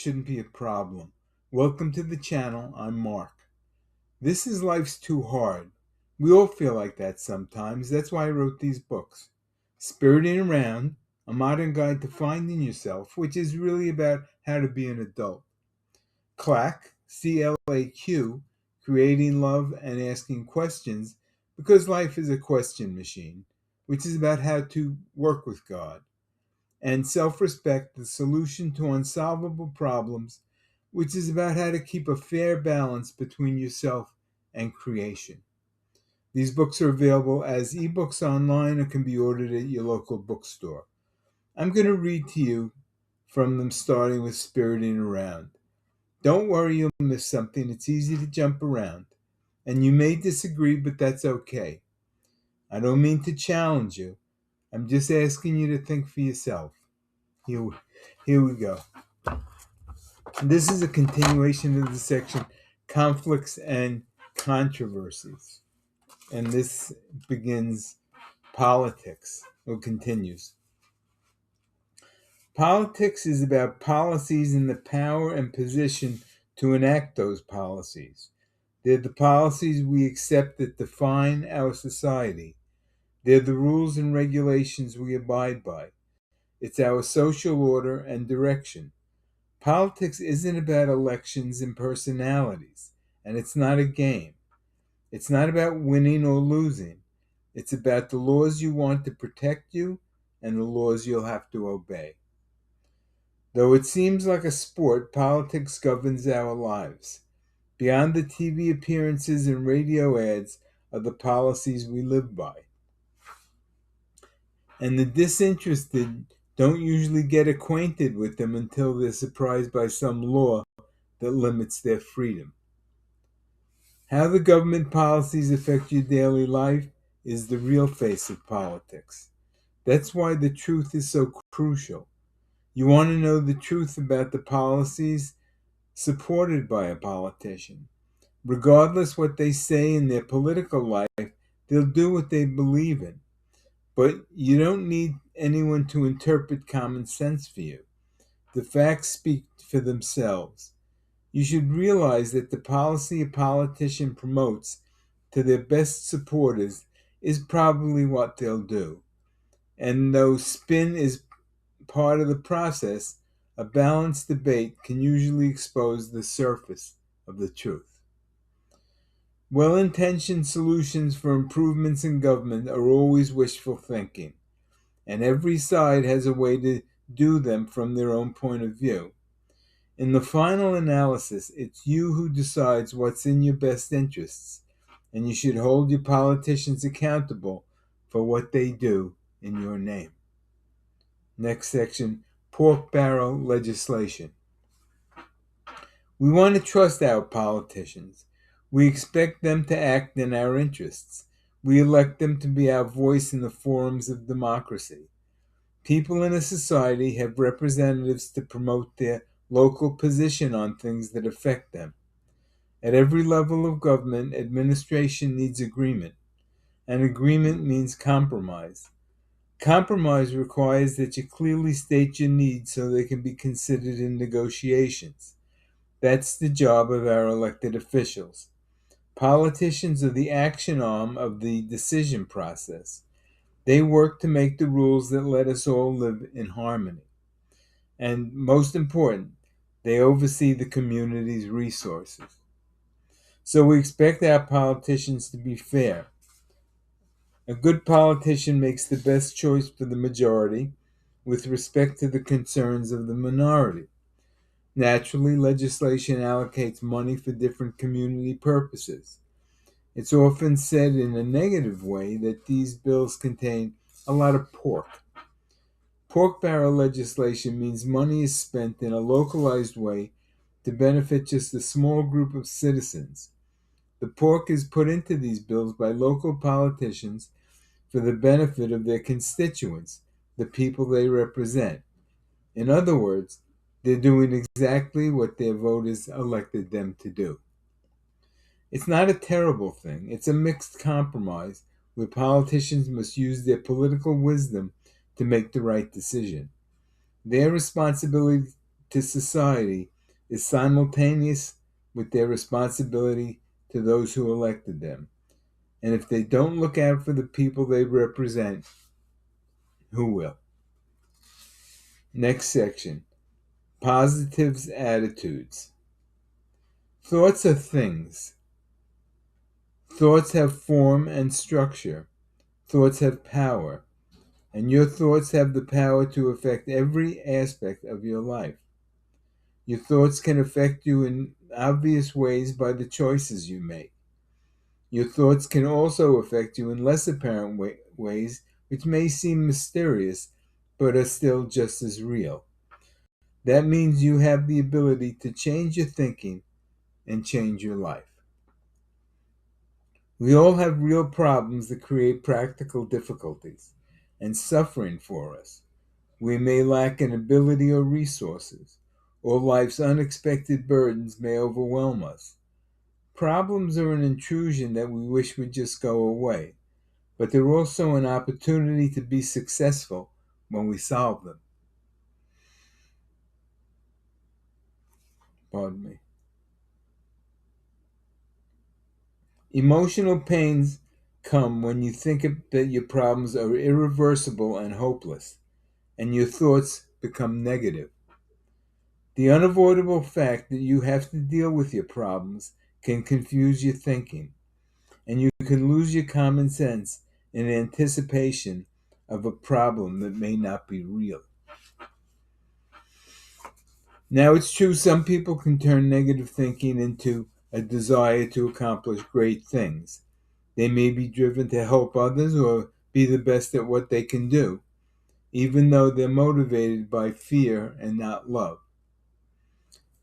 shouldn't be a problem. Welcome to the channel. I'm Mark. This is Life's Too Hard. We all feel like that sometimes. That's why I wrote these books. Spiriting Around, a modern guide to finding yourself, which is really about how to be an adult. CLAQ, CLAQ, creating love and asking questions, because life is a question machine, which is about how to work with God. And Self-Respect, the solution to unsolvable problems, which is about how to keep a fair balance between yourself and creation. These books are available as ebooks online or can be ordered at your local bookstore. I'm going to read to you from them, starting with Spiriting Around. Don't worry you'll miss something. It's easy to jump around. And you may disagree, but that's okay. I don't mean to challenge you. I'm just asking you to think for yourself. Here we go. This is a continuation of the section Conflicts and Controversies. And this begins politics, or continues. Politics is about policies and the power and position to enact those policies. They're the policies we accept that define our society. They're the rules and regulations we abide by. It's our social order and direction. Politics isn't about elections and personalities, and it's not a game. It's not about winning or losing. It's about the laws you want to protect you and the laws you'll have to obey. Though it seems like a sport, politics governs our lives. Beyond the TV appearances and radio ads are the policies we live by. And the disinterested don't usually get acquainted with them until they're surprised by some law that limits their freedom. How the government policies affect your daily life is the real face of politics. That's why the truth is so crucial. You want to know the truth about the policies supported by a politician. Regardless what they say in their political life, they'll do what they believe in. But you don't need anyone to interpret common sense for you. The facts speak for themselves. You should realize that the policy a politician promotes to their best supporters is probably what they'll do. And though spin is part of the process, a balanced debate can usually expose the surface of the truth. Well-intentioned solutions for improvements in government are always wishful thinking, and every side has a way to do them from their own point of view. In the final analysis, it's you who decides what's in your best interests, and you should hold your politicians accountable for what they do in your name. Next section, pork barrel legislation. We want to trust our politicians. We expect them to act in our interests. We elect them to be our voice in the forums of democracy. People in a society have representatives to promote their local position on things that affect them. At every level of government, administration needs agreement, and agreement means compromise. Compromise requires that you clearly state your needs so they can be considered in negotiations. That's the job of our elected officials. Politicians are the action arm of the decision process. They work to make the rules that let us all live in harmony. And most important, they oversee the community's resources. So we expect our politicians to be fair. A good politician makes the best choice for the majority with respect to the concerns of the minority. Naturally, legislation allocates money for different community purposes. It's often said in a negative way that these bills contain a lot of pork. Pork barrel legislation means money is spent in a localized way to benefit just a small group of citizens. The pork is put into these bills by local politicians for the benefit of their constituents, the people they represent. In other words, they're doing exactly what their voters elected them to do. It's not a terrible thing. It's a mixed compromise where politicians must use their political wisdom to make the right decision. Their responsibility to society is simultaneous with their responsibility to those who elected them. And if they don't look out for the people they represent, who will? Next section. Positives, attitudes. Thoughts are things. Thoughts have form and structure. Thoughts have power. And your thoughts have the power to affect every aspect of your life. Your thoughts can affect you in obvious ways by the choices you make. Your thoughts can also affect you in less apparent ways, which may seem mysterious, but are still just as real. That means you have the ability to change your thinking and change your life. We all have real problems that create practical difficulties and suffering for us. We may lack an ability or resources, or life's unexpected burdens may overwhelm us. Problems are an intrusion that we wish would just go away, but they're also an opportunity to be successful when we solve them. Pardon me. Emotional pains come when you think that your problems are irreversible and hopeless, and your thoughts become negative. The unavoidable fact that you have to deal with your problems can confuse your thinking, and you can lose your common sense in anticipation of a problem that may not be real. Now, it's true some people can turn negative thinking into a desire to accomplish great things. They may be driven to help others or be the best at what they can do, even though they're motivated by fear and not love.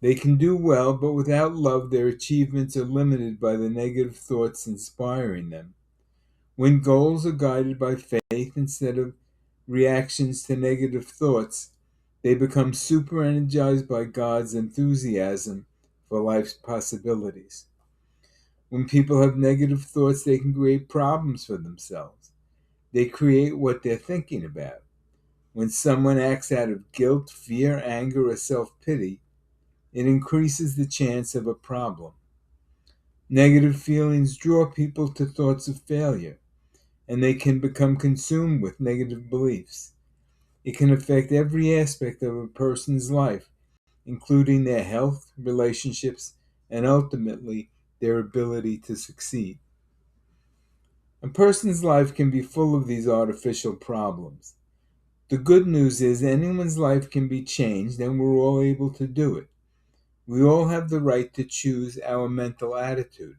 They can do well, but without love, their achievements are limited by the negative thoughts inspiring them. When goals are guided by faith instead of reactions to negative thoughts, they become super energized by God's enthusiasm for life's possibilities. When people have negative thoughts, they can create problems for themselves. They create what they're thinking about. When someone acts out of guilt, fear, anger, or self-pity, it increases the chance of a problem. Negative feelings draw people to thoughts of failure, and they can become consumed with negative beliefs. It can affect every aspect of a person's life, including their health, relationships, and ultimately their ability to succeed. A person's life can be full of these artificial problems. The good news is anyone's life can be changed, and we're all able to do it. We all have the right to choose our mental attitude.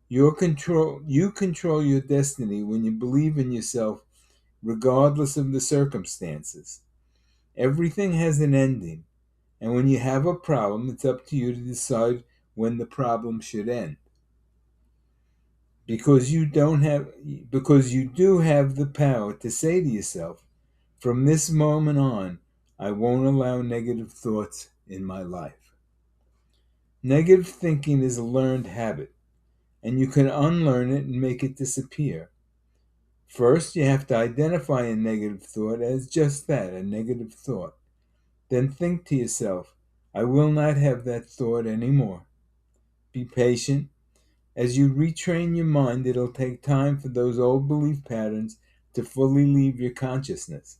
You control your destiny when you believe in yourself, regardless of the circumstances. Everything has an ending, and when you have a problem, it's up to you to decide when the problem should end. Because you do have the power to say to yourself, from this moment on, I won't allow negative thoughts in my life. Negative thinking is a learned habit, and you can unlearn it and make it disappear. First, you have to identify a negative thought as just that, a negative thought. Then think to yourself, I will not have that thought anymore. Be patient. As you retrain your mind, it'll take time for those old belief patterns to fully leave your consciousness.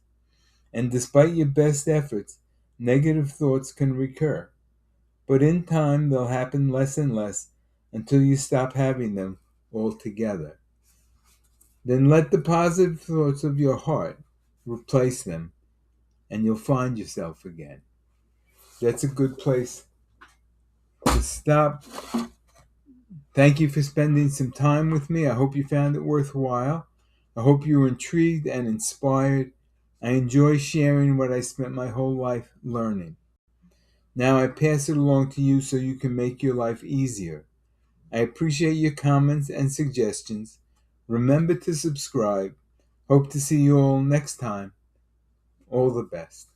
And despite your best efforts, negative thoughts can recur. But in time, they'll happen less and less until you stop having them altogether. Then let the positive thoughts of your heart replace them, and you'll find yourself again. That's a good place to stop. Thank you for spending some time with me. I hope you found it worthwhile. I hope you were intrigued and inspired. I enjoy sharing what I spent my whole life learning. Now I pass it along to you so you can make your life easier. I appreciate your comments and suggestions. Remember to subscribe. Hope to see you all next time. All the best.